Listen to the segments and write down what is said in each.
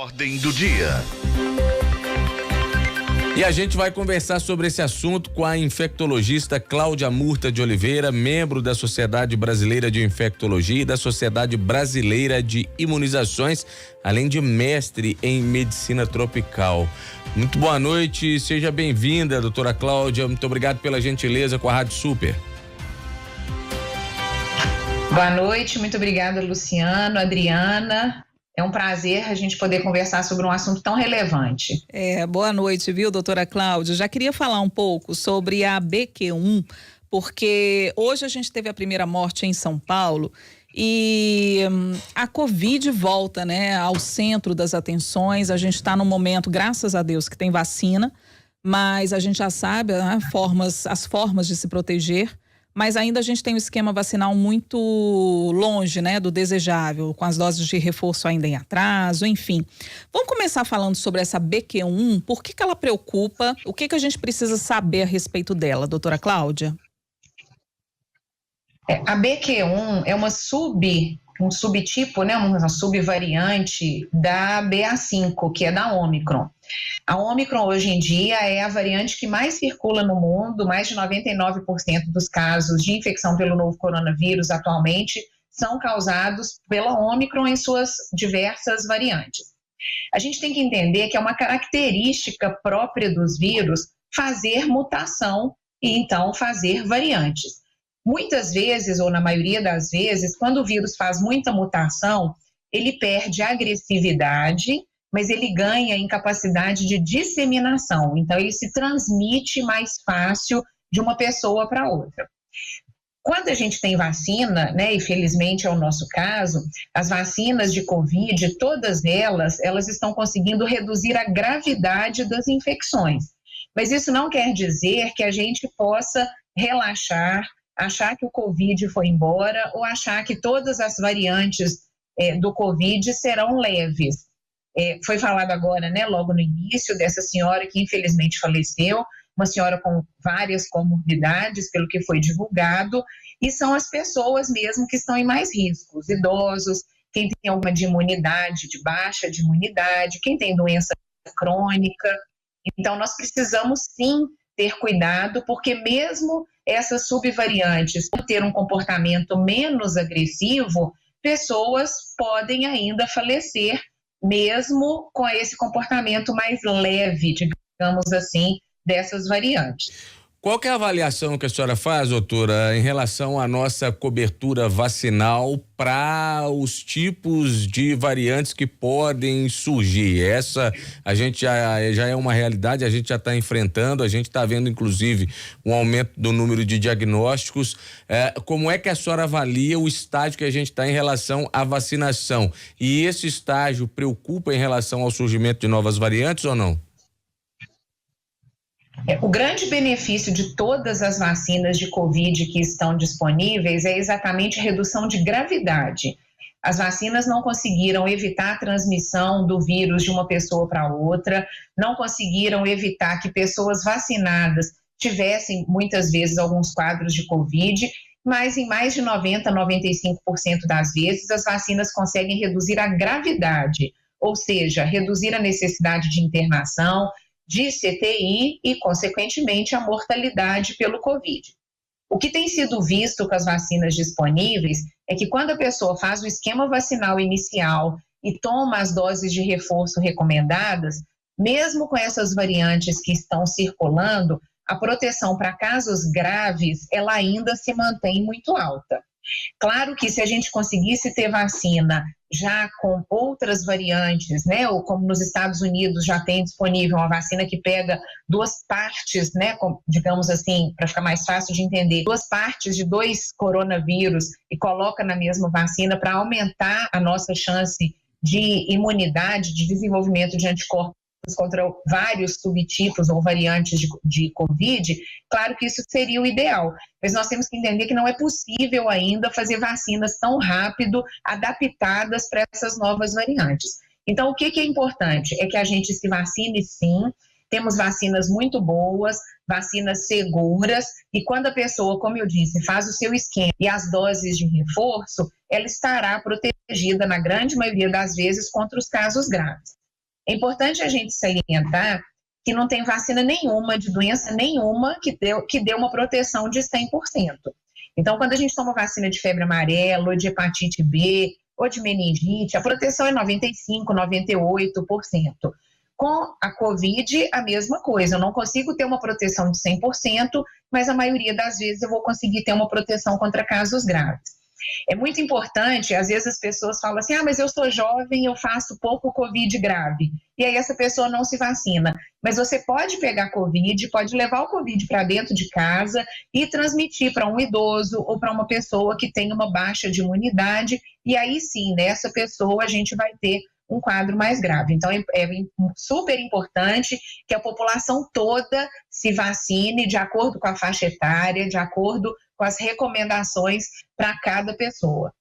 Ordem do dia. E a gente vai conversar sobre esse assunto com a infectologista Cláudia Murta de Oliveira, membro da Sociedade Brasileira de Infectologia e da Sociedade Brasileira de Imunizações, além de mestre em medicina tropical. Muito boa noite, seja bem-vinda, doutora Cláudia. Muito obrigado pela gentileza com a Rádio Super. Boa noite, muito obrigada, Luciano, Adriana. É um prazer a gente poder conversar sobre um assunto tão relevante. Boa noite, viu, doutora Cláudia? Já queria falar um pouco sobre a BQ1, porque hoje a gente teve a primeira morte em São Paulo e a Covid volta, né, ao centro das atenções. A gente está num momento, graças a Deus, que tem vacina, mas a gente já sabe, né, as formas de se proteger. Mas ainda a gente tem um esquema vacinal muito longe, né, do desejável, com as doses de reforço ainda em atraso, enfim. Vamos começar falando sobre essa BQ1, por que ela preocupa, o que a gente precisa saber a respeito dela, doutora Cláudia? A BQ1 é um subtipo, né, uma subvariante da BA5, que é da Ômicron. A Ômicron hoje em dia é a variante que mais circula no mundo, mais de 99% dos casos de infecção pelo novo coronavírus atualmente são causados pela Ômicron em suas diversas variantes. A gente tem que entender que é uma característica própria dos vírus fazer mutação e então fazer variantes. Muitas vezes, ou na maioria das vezes, quando o vírus faz muita mutação, ele perde agressividade, mas ele ganha em capacidade de disseminação. Então, ele se transmite mais fácil de uma pessoa para outra. Quando a gente tem vacina, né, e felizmente é o nosso caso, as vacinas de Covid, todas elas estão conseguindo reduzir a gravidade das infecções. Mas isso não quer dizer que a gente possa relaxar, achar que o Covid foi embora ou achar que todas as variantes do Covid serão leves. Foi falado agora, né, logo no início, dessa senhora que infelizmente faleceu, uma senhora com várias comorbidades, pelo que foi divulgado, e são as pessoas mesmo que estão em mais risco, os idosos, quem tem alguma de imunidade, de baixa de imunidade, quem tem doença crônica. Então, nós precisamos sim ter cuidado, porque mesmo essas subvariantes, por ter um comportamento menos agressivo, pessoas podem ainda falecer, mesmo com esse comportamento mais leve, digamos assim, dessas variantes. Qual que é a avaliação que a senhora faz, doutora, em relação à nossa cobertura vacinal para os tipos de variantes que podem surgir? Essa a gente já é uma realidade, a gente já está enfrentando, a gente está vendo inclusive um aumento do número de diagnósticos. Como é que a senhora avalia o estágio que a gente está em relação à vacinação? E esse estágio preocupa em relação ao surgimento de novas variantes ou não? O grande benefício de todas as vacinas de Covid que estão disponíveis é exatamente a redução de gravidade. As vacinas não conseguiram evitar a transmissão do vírus de uma pessoa para outra, não conseguiram evitar que pessoas vacinadas tivessem muitas vezes alguns quadros de Covid, mas em mais de 90%, 95% das vezes as vacinas conseguem reduzir a gravidade, ou seja, reduzir a necessidade de internação, de CTI e, consequentemente, a mortalidade pelo Covid. O que tem sido visto com as vacinas disponíveis é que quando a pessoa faz o esquema vacinal inicial e toma as doses de reforço recomendadas, mesmo com essas variantes que estão circulando, a proteção para casos graves, ela ainda se mantém muito alta. Claro que se a gente conseguisse ter vacina já com outras variantes, né, ou como nos Estados Unidos já tem disponível uma vacina que pega duas partes, né, digamos assim, para ficar mais fácil de entender, duas partes de dois coronavírus e coloca na mesma vacina para aumentar a nossa chance de imunidade, de desenvolvimento de anticorpos contra vários subtipos ou variantes de Covid, claro que isso seria o ideal, mas nós temos que entender que não é possível ainda fazer vacinas tão rápido, adaptadas para essas novas variantes. Então, o que é importante? É que a gente se vacine sim, temos vacinas muito boas, vacinas seguras, e quando a pessoa, como eu disse, faz o seu esquema e as doses de reforço, ela estará protegida, na grande maioria das vezes, contra os casos graves. É importante a gente salientar que não tem vacina nenhuma, de doença nenhuma, que dê uma proteção de 100%. Então, quando a gente toma vacina de febre amarela, ou de hepatite B, ou de meningite, a proteção é 95%, 98%. Com a Covid, a mesma coisa. Eu não consigo ter uma proteção de 100%, mas a maioria das vezes eu vou conseguir ter uma proteção contra casos graves. É muito importante, às vezes as pessoas falam assim, mas eu sou jovem, eu faço pouco Covid grave. E aí essa pessoa não se vacina. Mas você pode pegar Covid, pode levar o Covid para dentro de casa e transmitir para um idoso ou para uma pessoa que tem uma baixa de imunidade. E aí sim, nessa pessoa a gente vai ter um quadro mais grave. Então, é super importante que a população toda se vacine de acordo com a faixa etária, de acordo com as recomendações para cada pessoa.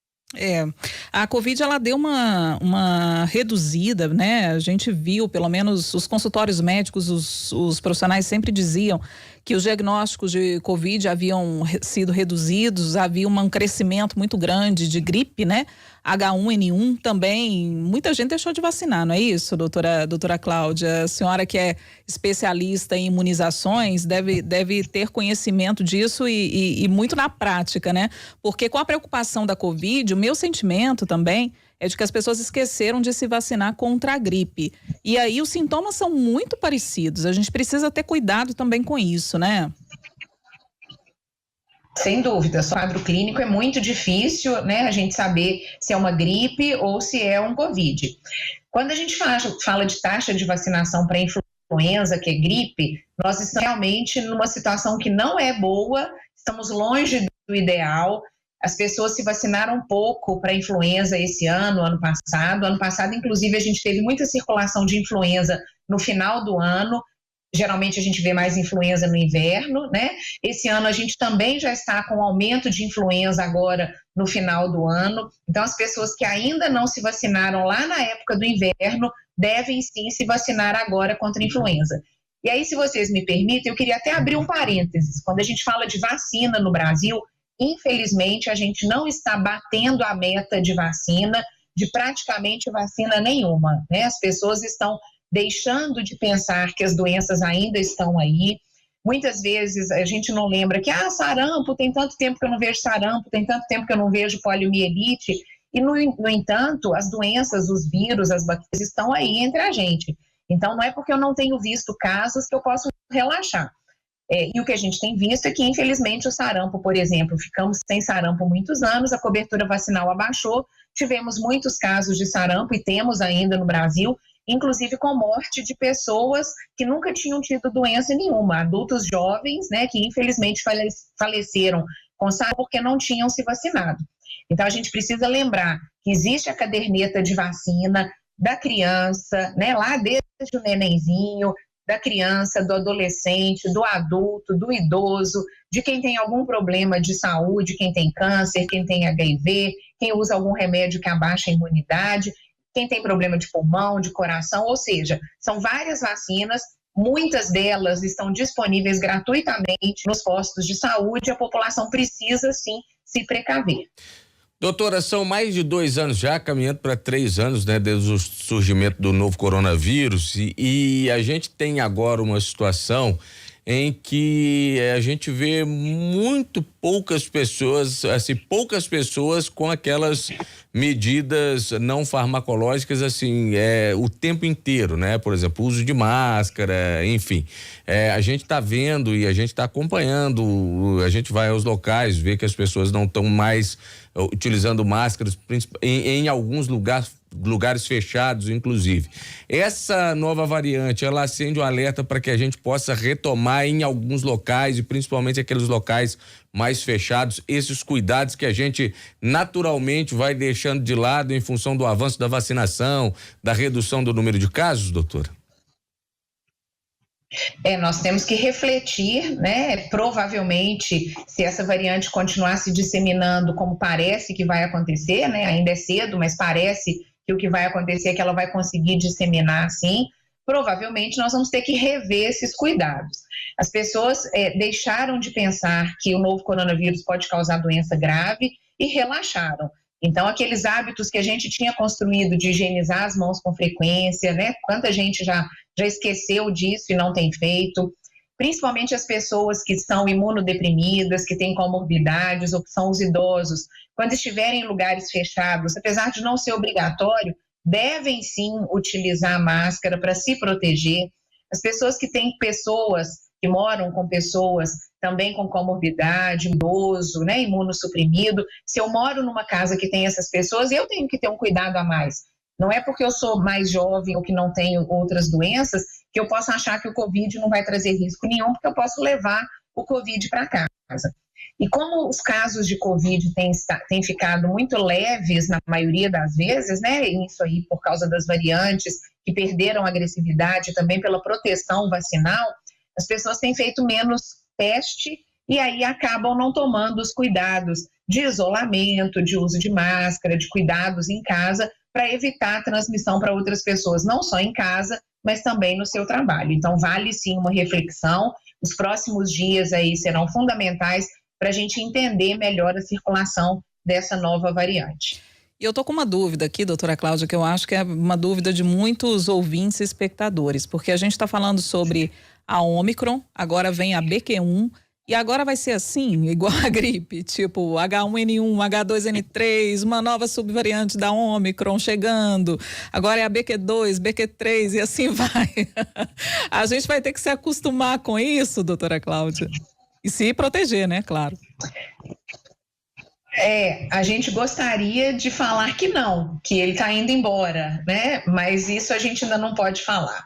A Covid ela deu uma reduzida, né? A gente viu, pelo menos os consultórios médicos, os profissionais sempre diziam que os diagnósticos de Covid haviam sido reduzidos, havia um crescimento muito grande de gripe, né? H1N1 também, muita gente deixou de vacinar, não é isso, doutora Cláudia? A senhora que é especialista em imunizações deve ter conhecimento disso e muito na prática, né? Porque com a preocupação da Covid, o meu sentimento também é de que as pessoas esqueceram de se vacinar contra a gripe. E aí os sintomas são muito parecidos, a gente precisa ter cuidado também com isso, né? Sem dúvida, o quadro clínico é muito difícil, né, a gente saber se é uma gripe ou se é um Covid. Quando a gente fala de taxa de vacinação para influenza, que é gripe, nós estamos realmente numa situação que não é boa, estamos longe do ideal. As pessoas se vacinaram pouco para influenza esse ano, ano passado. Ano passado, inclusive, a gente teve muita circulação de influenza no final do ano. Geralmente a gente vê mais influenza no inverno, né? Esse ano a gente também já está com aumento de influenza agora no final do ano. Então, as pessoas que ainda não se vacinaram lá na época do inverno devem sim se vacinar agora contra a influenza. E aí, se vocês me permitem, eu queria até abrir um parênteses. Quando a gente fala de vacina no Brasil, infelizmente, a gente não está batendo a meta de vacina, de praticamente vacina nenhuma, né? As pessoas estão deixando de pensar que as doenças ainda estão aí. Muitas vezes a gente não lembra que, sarampo, tem tanto tempo que eu não vejo sarampo, tem tanto tempo que eu não vejo poliomielite, e no entanto, as doenças, os vírus, as bactérias estão aí entre a gente. Então, não é porque eu não tenho visto casos que eu posso relaxar. E o que a gente tem visto é que, infelizmente, o sarampo, por exemplo, ficamos sem sarampo muitos anos, a cobertura vacinal abaixou, tivemos muitos casos de sarampo e temos ainda no Brasil, inclusive com morte de pessoas que nunca tinham tido doença nenhuma, adultos jovens, né, que infelizmente faleceram com sarampo porque não tinham se vacinado. Então a gente precisa lembrar que existe a caderneta de vacina da criança, né, lá desde o nenenzinho, da criança, do adolescente, do adulto, do idoso, de quem tem algum problema de saúde, quem tem câncer, quem tem HIV, quem usa algum remédio que abaixa a imunidade, quem tem problema de pulmão, de coração, ou seja, são várias vacinas, muitas delas estão disponíveis gratuitamente nos postos de saúde, a população precisa sim se precaver. Doutora, são mais de 2 anos já, caminhando para 3 anos, né, desde o surgimento do novo coronavírus, e a gente tem agora uma situação em que a gente vê muito poucas pessoas, assim, poucas pessoas com aquelas medidas não farmacológicas, assim, o tempo inteiro, né? Por exemplo, uso de máscara, enfim. A gente está vendo e a gente está acompanhando, a gente vai aos locais, vê que as pessoas não estão mais utilizando máscaras em alguns lugares fechados, inclusive. Essa nova variante, ela acende um alerta para que a gente possa retomar em alguns locais e principalmente aqueles locais mais fechados, esses cuidados que a gente naturalmente vai deixando de lado em função do avanço da vacinação, da redução do número de casos, doutora? Nós temos que refletir, né? Provavelmente, se essa variante continuar se disseminando como parece que vai acontecer, né? Ainda é cedo, mas parece que o que vai acontecer é que ela vai conseguir disseminar assim, provavelmente nós vamos ter que rever esses cuidados. As pessoas deixaram de pensar que o novo coronavírus pode causar doença grave e relaxaram. Então, aqueles hábitos que a gente tinha construído de higienizar as mãos com frequência, né? Quanta gente já esqueceu disso e não tem feito. Principalmente as pessoas que são imunodeprimidas, que têm comorbidades, ou que são os idosos, quando estiverem em lugares fechados, apesar de não ser obrigatório, devem sim utilizar a máscara para se proteger. As pessoas que moram com pessoas também com comorbidade, idoso, né, imunossuprimido, se eu moro numa casa que tem essas pessoas, eu tenho que ter um cuidado a mais. Não é porque eu sou mais jovem ou que não tenho outras doenças que eu posso achar que o Covid não vai trazer risco nenhum, porque eu posso levar o Covid para casa. E como os casos de Covid têm ficado muito leves na maioria das vezes, né, isso aí por causa das variantes que perderam agressividade, também pela proteção vacinal, as pessoas têm feito menos teste e aí acabam não tomando os cuidados de isolamento, de uso de máscara, de cuidados em casa, para evitar a transmissão para outras pessoas, não só em casa, mas também no seu trabalho. Então, vale sim uma reflexão. Os próximos dias aí serão fundamentais para a gente entender melhor a circulação dessa nova variante. E eu tô com uma dúvida aqui, doutora Cláudia, que eu acho que é uma dúvida de muitos ouvintes e espectadores, porque a gente está falando sobre a Ômicron, agora vem a BQ1, e agora vai ser assim, igual a gripe, tipo H1N1, H2N3, uma nova subvariante da Ômicron chegando, agora é a BQ2, BQ3 e assim vai. A gente vai ter que se acostumar com isso, doutora Cláudia, e se proteger, né, claro. A gente gostaria de falar que não, que ele está indo embora, né? Mas isso a gente ainda não pode falar.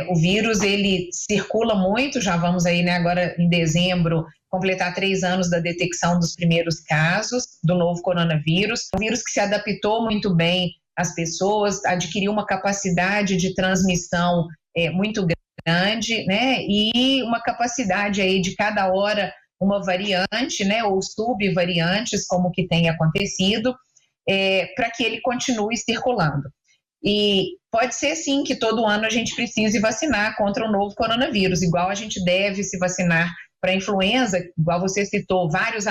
O vírus, ele circula muito, já vamos aí, né, agora em dezembro, completar 3 anos da detecção dos primeiros casos do novo coronavírus. Um vírus que se adaptou muito bem às pessoas, adquiriu uma capacidade de transmissão muito grande, né? E uma capacidade aí de cada hora uma variante, né, ou subvariantes, como que tem acontecido, para que ele continue circulando. E pode ser sim que todo ano a gente precise vacinar contra o novo coronavírus, igual a gente deve se vacinar para a influenza, igual você citou, vários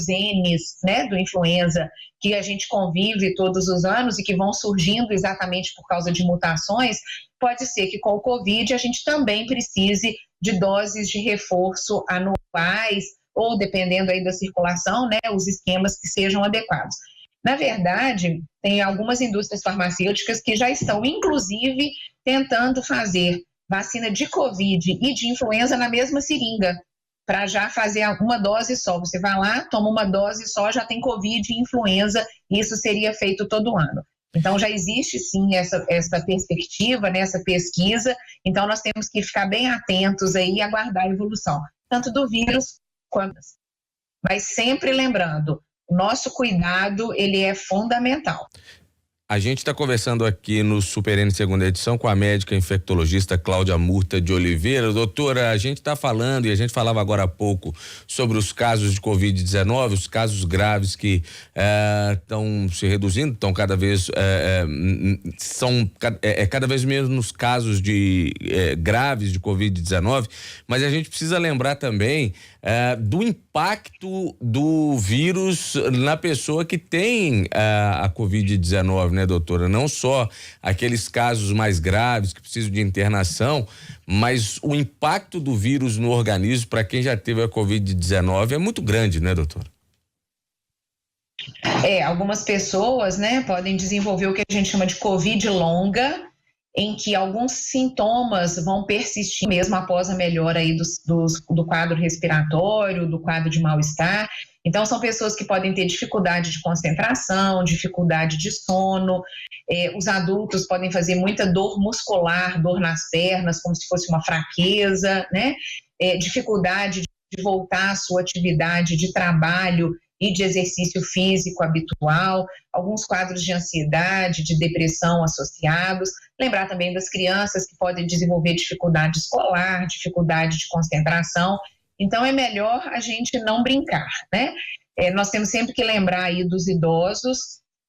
N's, né, do influenza, que a gente convive todos os anos e que vão surgindo exatamente por causa de mutações. Pode ser que com o Covid a gente também precise de doses de reforço anuais, ou dependendo aí da circulação, né, os esquemas que sejam adequados. Na verdade, tem algumas indústrias farmacêuticas que já estão, inclusive, tentando fazer vacina de Covid e de influenza na mesma seringa, para já fazer uma dose só. Você vai lá, toma uma dose só, já tem Covid e influenza, e isso seria feito todo ano. Então, já existe, sim, essa perspectiva, né, essa pesquisa. Então, nós temos que ficar bem atentos aí e aguardar a evolução, tanto do vírus quanto... Mas sempre lembrando, o nosso cuidado, ele é fundamental. A gente está conversando aqui no Super N segunda edição com a médica infectologista Cláudia Murta de Oliveira. Doutora, a gente está falando, e a gente falava agora há pouco, sobre os casos de Covid-19, os casos graves que estão se reduzindo, estão cada vez, são cada vez menos casos de graves de Covid-19, mas a gente precisa lembrar também do impacto do vírus na pessoa que tem a Covid-19, né, doutora? Não só aqueles casos mais graves que precisam de internação, mas o impacto do vírus no organismo para quem já teve a Covid-19 é muito grande, né, doutora? Algumas pessoas, né, podem desenvolver o que a gente chama de Covid longa, em que alguns sintomas vão persistir mesmo após a melhora aí do quadro respiratório, do quadro de mal-estar. Então, são pessoas que podem ter dificuldade de concentração, dificuldade de sono. Os adultos podem fazer muita dor muscular, dor nas pernas, como se fosse uma fraqueza, né? Dificuldade de voltar à sua atividade de trabalho e de exercício físico habitual, alguns quadros de ansiedade, de depressão associados. Lembrar também das crianças que podem desenvolver dificuldade escolar, dificuldade de concentração. Então, é melhor a gente não brincar, né? Nós temos sempre que lembrar aí dos idosos.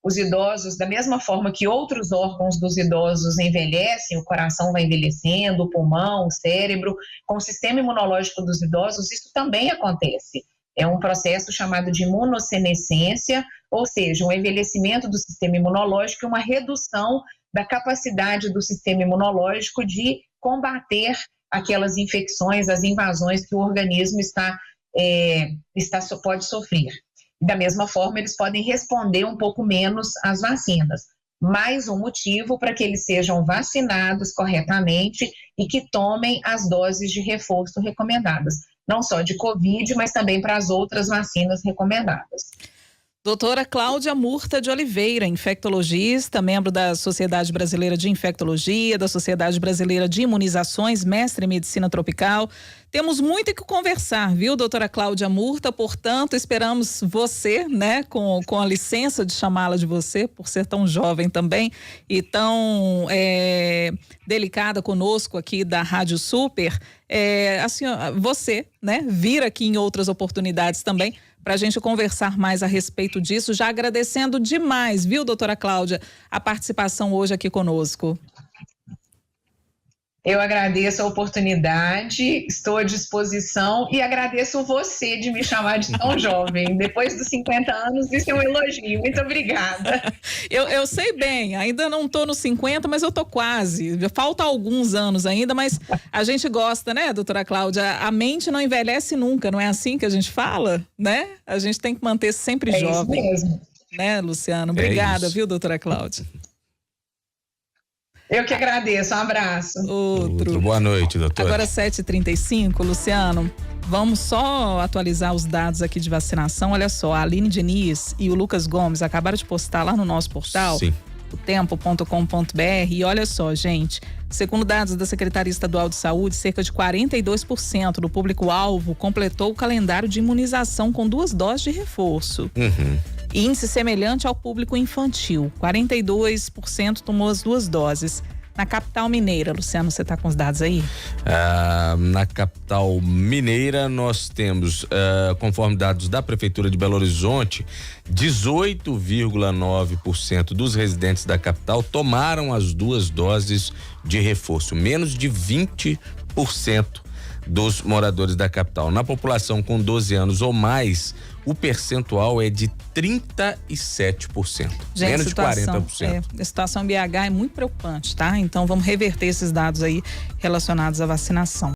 Os idosos, da mesma forma que outros órgãos dos idosos envelhecem, o coração vai envelhecendo, o pulmão, o cérebro, com o sistema imunológico dos idosos, isso também acontece. É um processo chamado de imunossenescência, ou seja, um envelhecimento do sistema imunológico e uma redução da capacidade do sistema imunológico de combater aquelas infecções, as invasões que o organismo pode sofrer. Da mesma forma, eles podem responder um pouco menos às vacinas. Mais um motivo para que eles sejam vacinados corretamente e que tomem as doses de reforço recomendadas. Não só de Covid, mas também para as outras vacinas recomendadas. Doutora Cláudia Murta de Oliveira, infectologista, membro da Sociedade Brasileira de Infectologia, da Sociedade Brasileira de Imunizações, mestre em Medicina Tropical. Temos muito que conversar, viu, doutora Cláudia Murta? Portanto, esperamos você, né, com a licença de chamá-la de você, por ser tão jovem também e tão delicada conosco aqui da Rádio Super. Você, né, vir aqui em outras oportunidades também, para a gente conversar mais a respeito disso, já agradecendo demais, viu, doutora Cláudia, a participação hoje aqui conosco. Eu agradeço a oportunidade, estou à disposição e agradeço você de me chamar de tão jovem. Depois dos 50 anos, isso é um elogio. Muito obrigada. Eu sei bem, ainda não estou nos 50, mas eu estou quase. Falta alguns anos ainda, mas a gente gosta, né, doutora Cláudia? A mente não envelhece nunca, não é assim que a gente fala, né? A gente tem que manter sempre jovem. Isso mesmo. Né, Luciano? Obrigada, viu, doutora Cláudia? Eu que agradeço, um abraço. Outro. Boa noite, doutora. Agora 7h35, Luciano, vamos só atualizar os dados aqui de vacinação. Olha só, a Aline Diniz e o Lucas Gomes acabaram de postar lá no nosso portal, o tempo.com.br, e olha só, gente, segundo dados da Secretaria Estadual de Saúde, cerca de 42% do público-alvo completou o calendário de imunização com 2 doses de reforço. Índice semelhante ao público infantil, 42% tomou as 2 doses. Na capital mineira, Luciano, você está com os dados aí? Na capital mineira nós temos, conforme dados da Prefeitura de Belo Horizonte, 18,9% dos residentes da capital tomaram as 2 doses de reforço, menos de 20% dos moradores da capital. Na população com 12 anos ou mais, o percentual é de 37%. Gente, menos de 40%. A situação em BH é muito preocupante, tá? Então vamos reverter esses dados aí relacionados à vacinação.